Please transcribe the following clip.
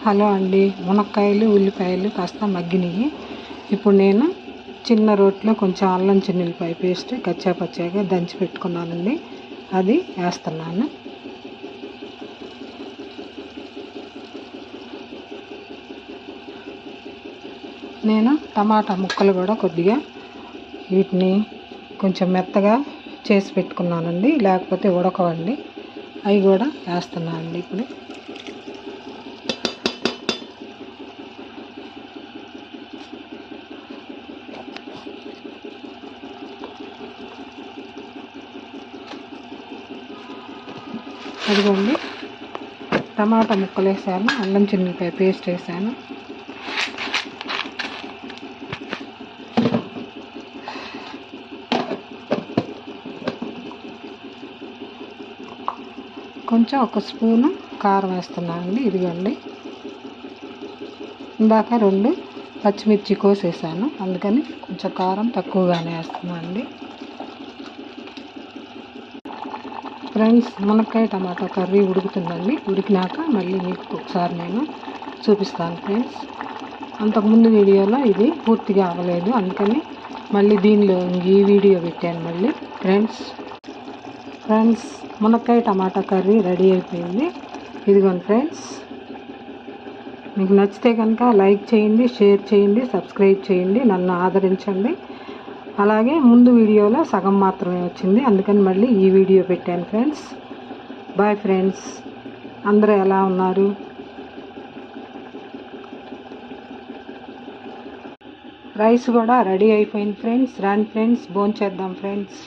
Hello అండి, మునక్కాయలు ఉల్లిపాయలు కాస్త మగ్గినాయి. ఇప్పుడు నేను చిన్న రోట్లో కొంచెం అల్లం చిన్నులపాయ పేస్ట్ కచ్చాపచ్చాగా దంచి పెట్టుకున్నానండి, అది వేస్తున్నాను. నేను టమాటా ముక్కలు కూడా కొద్దిగా వీటిని కొంచెం మెత్తగా చేసి పెట్టుకున్నానండి, లేకపోతే ఉడకవండి. అవి కూడా వేస్తున్నానండి. ఇప్పుడు అదిగోండి, టమాటా ముక్కలు వేసాను, అల్లం చిన్నులపాయ పేస్ట్ వేసాను. కొంచెం ఒక స్పూను కారం వేస్తున్నానండి. ఇదిగోండి, ఇందాక 2 పచ్చిమిర్చి కోసేసాను, అందుకని కొంచెం కారం తక్కువగానే వేస్తున్నాను అండి. ఫ్రెండ్స్, మునక్కాయ టమాటా కర్రీ ఉడుకుతుందండి. ఉడికినాక మళ్ళీ మీకు ఒకసారి నేను చూపిస్తాను ఫ్రెండ్స్. అంతకుముందు వీడియోలో ఇది పూర్తిగా అవ్వలేదు, అందుకని మళ్ళీ దీనిలో ఈ వీడియో పెట్టాను మళ్ళీ. ఫ్రెండ్స్, మునక్కాయ టమాటా కర్రీ రెడీ అయిపోయింది. ఇదిగోండి ఫ్రెండ్స్, మీకు నచ్చితే కనుక లైక్ చేయండి, షేర్ చేయండి, సబ్స్క్రైబ్ చేయండి, నన్ను ఆదరించండి. అలాగే ముందు వీడియోలో సగం మాత్రమే వచ్చింది, అందుకని మళ్ళీ ఈ వీడియో పెట్టాను ఫ్రెండ్స్. బాయ్ ఫ్రెండ్స్, అందరూ ఎలా ఉన్నారు? రైస్ కూడా రెడీ అయిపోయింది ఫ్రెండ్స్. రండి ఫ్రెండ్స్, భోంచేద్దాం ఫ్రెండ్స్.